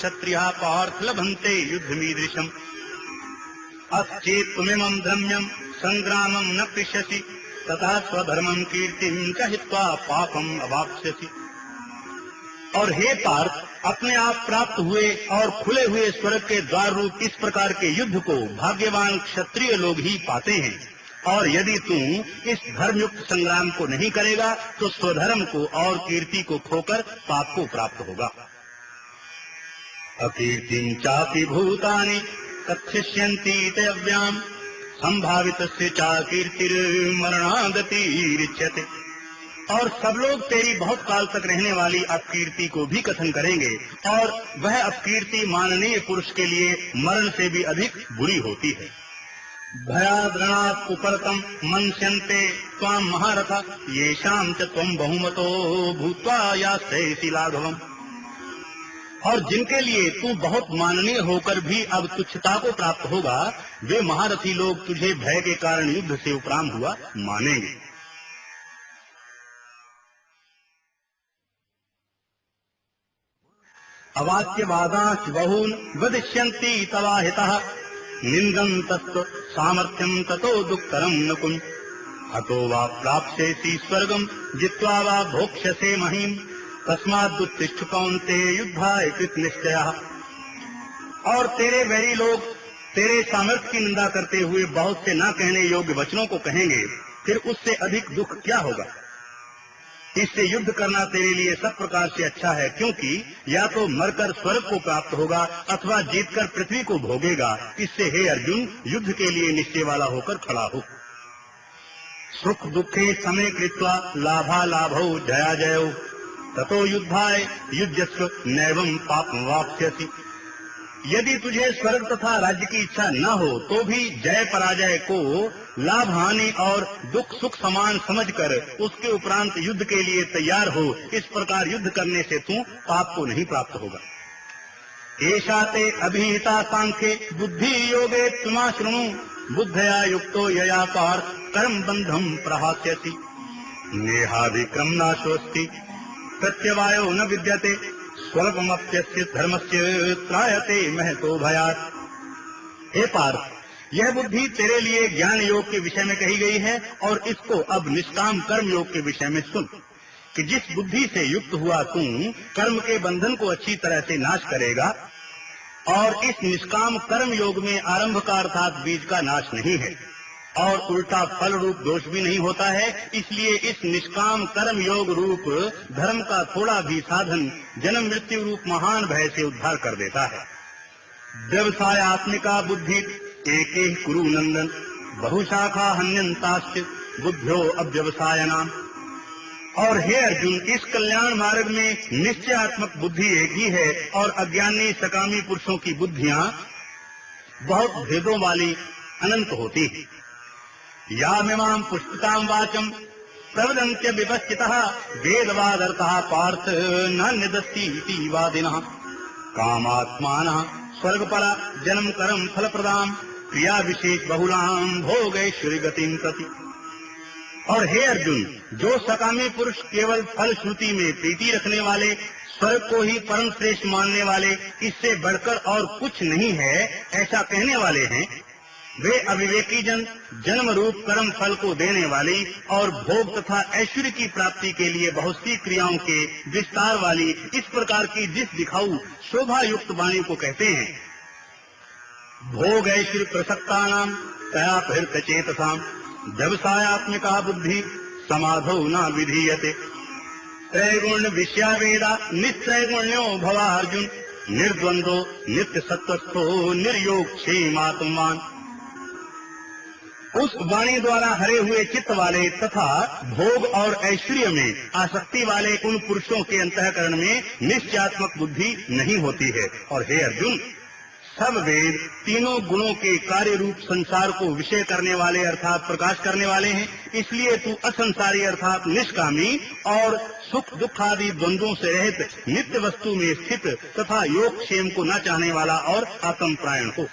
क्षत्रियाः पार्थ लभन्ते युद्धमीदृशम् अस्चेत्त्वमिमं धर्म्यं संग्रामं न कृष्यसि तथा स्वधर्मं कीर्तिं च हित्वा पापम् अवाप्स्यसि। और हे पार्थ, अपने आप प्राप्त हुए और खुले हुए स्वर्ग के द्वार रूप इस प्रकार के युद्ध को भाग्यवान क्षत्रिय लोग ही पाते हैं। और यदि तू इस धर्मयुक्त संग्राम को नहीं करेगा तो स्वधर्म को और कीर्ति को खोकर पाप को प्राप्त होगा। अकीर्तिं चापि भूतानि कथयिष्यन्ति ते अव्याम् संभावितस्य च कीर्तिर्मरणागतिरिच्यते। और सब लोग तेरी बहुत काल तक रहने वाली अपकीर्ति को भी कथन करेंगे, और वह अपकीर्ति माननीय पुरुष के लिए मरण से भी अधिक बुरी होती है। भयाद्रणात् उपरतम मन्स्यन्ते त्वाम् महारथा येषाम् च त्वम् बहुमतो भूत्वा यास्यसि लाघवम्। और जिनके लिए तू बहुत माननीय होकर भी अब तुच्छता को प्राप्त होगा, वे महारथी लोग तुझे भय के कारण युद्ध से उपराम हुआ मानेंगे। अवाच्यवादांश्च बहून् वदिष्यन्ति तवाहितः निन्दन् तत्त्व सामर्थ्यम् ततो दुःखकरम् न कुञ् हतो वा प्राप्स्यसि स्वर्गम् जित्वा वा भोक्ष्यसे महीम् तस्मादुत्तिष्ठ कौन्तेय युद्धाय कृतनिश्चयः। और तेरे वैरी लोग तेरे सामर्थ्य की निंदा करते हुए बहुत से न कहने योग्य वचनों को कहेंगे, फिर उससे अधिक दुख क्या होगा। इससे युद्ध करना तेरे लिए सब प्रकार से अच्छा है, क्योंकि या तो मरकर स्वर्ग को प्राप्त होगा अथवा जीतकर पृथ्वी को भोगेगा। इससे हे अर्जुन, युद्ध के लिए निश्चय वाला होकर खड़ा हो। सुख दुखे समे कृत्वा लाभा लाभौ जया जयौ ततो युद्धाय युज्यस्व नैवं पापं वाप्स्यसि। यदि तुझे स्वर्ग तथा राज्य की इच्छा न हो तो भी जय पराजय को लाभ हानि और दुख सुख समान समझकर उसके उपरांत युद्ध के लिए तैयार हो। इस प्रकार युद्ध करने से तू पाप को नहीं प्राप्त होगा। एषा ते अभिहिता सांख्ये बुद्धि योगे त्वमा शृणु बुद्धया युक्तो यया पार्थ कर्म बंधम प्रहास्यसि नेहाभिक्रम नाशोस्ति प्रत्यवायो न विद्यते स्वल्पमप्यस्य धर्मस्य त्रायते महतो भयात्। हे पार्थ, यह बुद्धि तेरे लिए ज्ञान योग के विषय में कही गई है, और इसको अब निष्काम कर्म योग के विषय में सुन कि जिस बुद्धि से युक्त हुआ तू कर्म के बंधन को अच्छी तरह से नाश करेगा, और इस निष्काम कर्म योग में आरंभ का अर्थात बीज का नाश नहीं है और उल्टा फल रूप दोष भी नहीं होता है। इसलिए इस निष्काम कर्म योग रूप धर्म का थोड़ा भी साधन जन्म मृत्यु रूप महान भय से उद्धार कर देता है। व्यवसायात्मिका बुद्धि एके कुरु नंदन बहुशाखा हन्यंताश्च बुद्ध्यो अव्यवसायनाम। और हे अर्जुन, इस कल्याण मार्ग में निश्चयात्मक बुद्धि एक ही है, और अज्ञानी सकामी पुरुषों की बुद्धियां बहुत भेदों वाली अनंत होती है। यामिमां पुष्पितां वाचम् प्रवदन्त्य विपश्चितः वेदवादर्थः पार्थ न निदस्तीति वादिनः कामात्मानः स्वर्गपरा जन्म कर्म फलप्रदां क्रिया विशेष बहुलां भोगैश्वर्य गतिं प्रति। और हे अर्जुन, जो सकामी पुरुष केवल फल श्रुति में प्रीति रखने वाले, स्वर्ग को ही परम श्रेष्ठ मानने वाले, इससे बढ़कर और कुछ नहीं है ऐसा कहने वाले हैं, वे अविवेकी जन जन्म रूप कर्म फल को देने वाली और भोग तथा ऐश्वर्य की प्राप्ति के लिए बहुत सी क्रियाओं के विस्तार वाली इस प्रकार की जिस दिखाऊ शोभा युक्त वाणी को कहते हैं। भोग ऐश्वर्य प्रसक्तानां तया प्रहृत चेतसां व्यवसायात्मिका बुद्धि समाधौ न विधीयते त्रैगुण्य विषया वेदा निस्त्रैगुण्यो भवा अर्जुन निर्द्वंद्वो नित्य सत्वस्थो निर्योग क्षेमात्मवान। उस वाणी द्वारा हरे हुए चित्त वाले तथा भोग और ऐश्वर्य में आसक्ति वाले उन पुरुषों के अंतःकरण में निश्चयात्मक बुद्धि नहीं होती है। और हे अर्जुन, सब वेद तीनों गुणों के कार्य रूप संसार को विषय करने वाले अर्थात प्रकाश करने वाले हैं। इसलिए तू असंसारी अर्थात निष्कामी और सुख दुख आदि द्वंद्वों से रहित नित्य वस्तु में स्थित तथा योग क्षेम को न चाहने वाला और आत्मपरायण हो।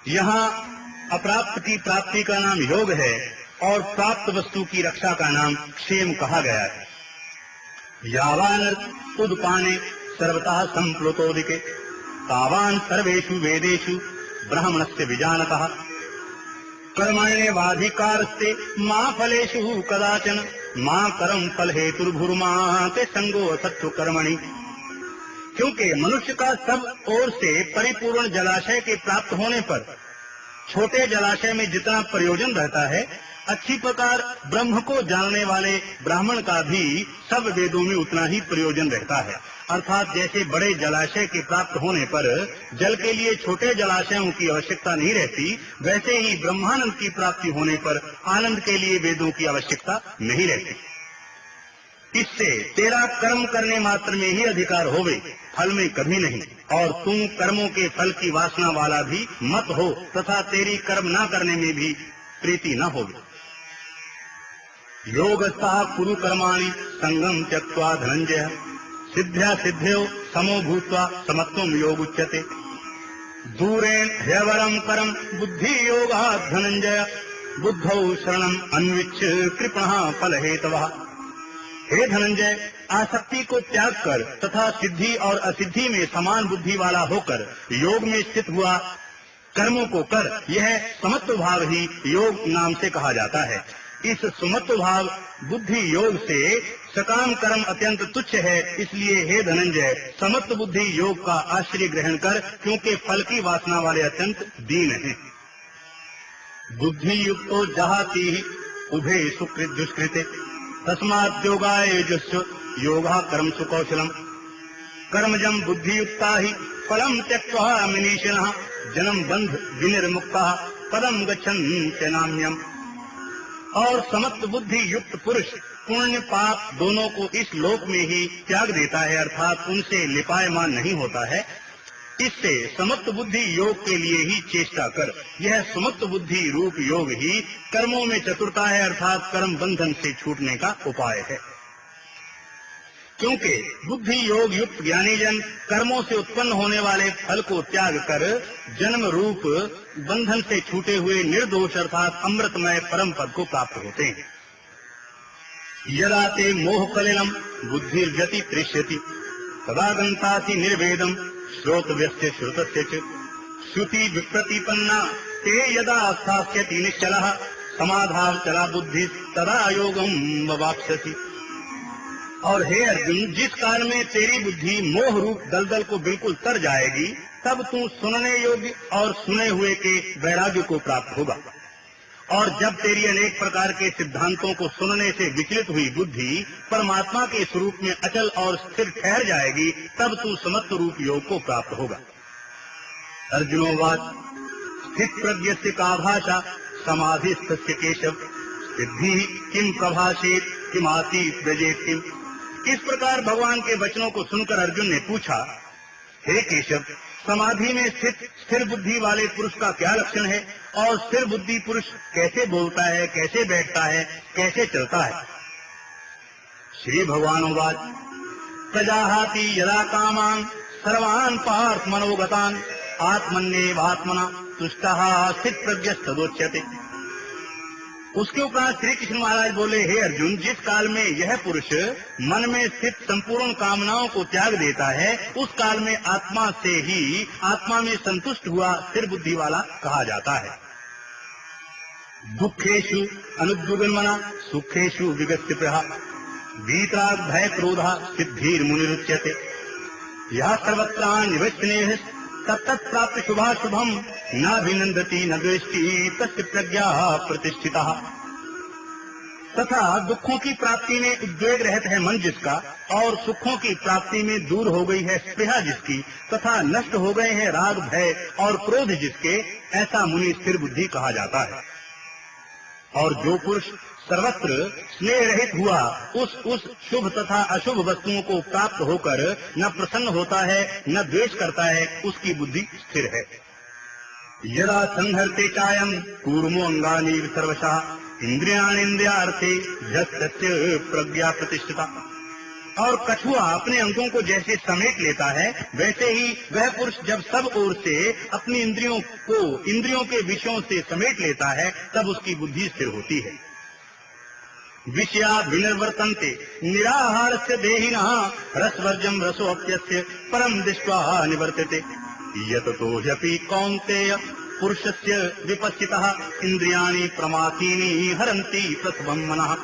यहाँ अप्राप्त की प्राप्ति का नाम योग है और प्राप्त वस्तु की रक्षा का नाम क्षेम कहा गया है। यावान उदपाने सर्वतः संप्लुतोदिके तावान् सर्वेषु वेदेषु ब्राह्मणस्य विजानतः कर्मण्येवाधिकारस्ते मा फलेषु कदाचन मा कर्म फल हेतुर्भुर्मा ते संगो असत्तु कर्मणि। क्योंकि मनुष्य का सब ओर से परिपूर्ण जलाशय के प्राप्त होने पर छोटे जलाशय में जितना प्रयोजन रहता है, अच्छी प्रकार ब्रह्म को जानने वाले ब्राह्मण का भी सब वेदों में उतना ही प्रयोजन रहता है। अर्थात जैसे बड़े जलाशय के प्राप्त होने पर जल के लिए छोटे जलाशयों की आवश्यकता नहीं रहती, वैसे ही ब्रह्मानंद की प्राप्ति होने पर आनंद के लिए वेदों की आवश्यकता नहीं रहती। इससे तेरा कर्म करने मात्र में ही अधिकार होवे, फल में कभी नहीं। और तुम कर्मों के फल की वासना वाला भी मत हो तथा तेरी कर्म न करने में भी प्रीति न होवे। योगस्थः कुरु कर्माणि संगम त्यक्त्वा धनंजय सिद्ध्या सिद्ध्यो समो भूत्वा समत्वं योग उच्यते। दूरेण ह्यवरं परं बुद्धि योगात् धनंजय बुद्धौ शरणम् अन्विच्छ कृपणः फल हेतवः। हे धनंजय, आसक्ति को त्याग कर तथा सिद्धि और असिद्धि में समान बुद्धि वाला होकर योग में स्थित हुआ कर्मों को कर, यह समत्व भाव ही योग नाम से कहा जाता है। इस सुमत्व भाव बुद्धि योग से सकाम कर्म अत्यंत तुच्छ है। इसलिए हे धनंजय, समत्व बुद्धि योग का आश्रय ग्रहण कर, क्योंकि फल की वासना वाले अत्यंत दीन हैं। बुद्धि युक्तो जहाति उभे सुकृत दुष्कृते तस्मात् योगाय युज्यस्व योगा कर्म सुकौशलम। कर्मजम बुद्धि युक्ता ही फलम त्यक्त्वा मनीषिणः जन्म बंध विनिर्मुक्तः पदम गच्छन्ति नाम्यम्। और समत्व बुद्धि युक्त पुरुष पुण्य पाप दोनों को इस लोक में ही त्याग देता है, अर्थात उनसे लिपायमान नहीं होता है। इससे समत्व बुद्धि योग के लिए ही चेष्टा कर। यह समत्व बुद्धि रूप योग ही कर्मों में चतुरता है, अर्थात कर्म बंधन से छूटने का उपाय है। क्योंकि बुद्धि योग युक्त ज्ञानी जन कर्मों से उत्पन्न होने वाले फल को त्याग कर जन्म रूप बंधन से छूटे हुए निर्दोष अर्थात अमृतमय परम पद को प्राप्त होते हैं। यदा ते मोह कलिलम बुद्धिर्व्यति तृष्यति तदा गंतासि निर्वेदम श्रोतव्यस्य श्रुतस्य च श्रुति विप्रतिपन्ना ते यदा स्थास्यति निश्चलः समाधान चला बुद्धि तदा योगम वाप्स्यसि। और हे अर्जुन, जिस काल में तेरी बुद्धि मोह रूप दलदल को बिल्कुल तर जाएगी, तब तू सुनने योग्य और सुने हुए के वैराग्य को प्राप्त होगा। और जब तेरी अनेक प्रकार के सिद्धांतों को सुनने से विचलित हुई बुद्धि परमात्मा के स्वरूप में अचल और स्थिर ठहर जाएगी, तब तू समत्व रूप योग को प्राप्त होगा। अर्जुनोवाच स्थित प्रज्ञस्य का भाषा समाधिस्थस्य केशव सिद्धि किम प्रभाषेत किम आसीत व्रजेत किम। इस प्रकार भगवान के वचनों को सुनकर अर्जुन ने पूछा, हे केशव, समाधि में स्थित स्थिर बुद्धि वाले पुरुष का क्या लक्षण है और स्थिर बुद्धि पुरुष कैसे बोलता है, कैसे बैठता है, कैसे चलता है। श्री भगवानुवाच प्रजाहाति यदा कामान् सर्वान् पार्थ मनोगतान् आत्मन्येवात्मना तुष्टः स्थित प्रज्ञस्तदोच्यते। उसके उपरांत श्री कृष्ण महाराज बोले, हे अर्जुन, जिस काल में यह पुरुष मन में स्थित संपूर्ण कामनाओं को त्याग देता है, उस काल में आत्मा से ही आत्मा में संतुष्ट हुआ स्थिर बुद्धि वाला कहा जाता है। दुखेषु अनुद्विग्नमना सुखेषु विगतप्रियः वीतराग भय क्रोधः सिद्धिर मुनिरुच्यते। यह सर्वत्रान् निवृत्तिनेह तत्तत् प्राप्त शुभाशुभम नाभिनंदति न द्वेष्टि तस्य प्रज्ञा प्रतिष्ठिता। तथा दुखों की प्राप्ति में उद्वेग रहता है मन जिसका, और सुखों की प्राप्ति में दूर हो गई है स्पृहा जिसकी, तथा नष्ट हो गए हैं राग भय और क्रोध जिसके, ऐसा मुनि स्थिर बुद्धि कहा जाता है। और जो पुरुष सर्वत्र स्नेह रहित हुआ उस शुभ तथा अशुभ वस्तुओं को प्राप्त होकर न प्रसन्न होता है न द्वेष करता है, उसकी बुद्धि स्थिर है। यदा संहर्ते चायम कूर्मो अंगानि सर्वशः इंद्रियाणीन्द्रियार्थे यस्य प्रज्ञा प्रतिष्ठिता। और कछुआ अपने अंगों को जैसे समेट लेता है, वैसे ही वह पुरुष जब सब ओर से अपनी इंद्रियों को इंद्रियों के विषयों से समेट लेता है, तब उसकी बुद्धि स्थिर होती है। विषया विनिर्वर्तन्ते निराहारस्य देहिनः रसवर्जं रसोऽप्यस्य परं दृष्ट्वा निवर्तते यततो ह्यपि कौन्तेय पुरुषस्य विपश्चितः इन्द्रियाणि प्रमाथीनि हरन्ति प्रसवं मनः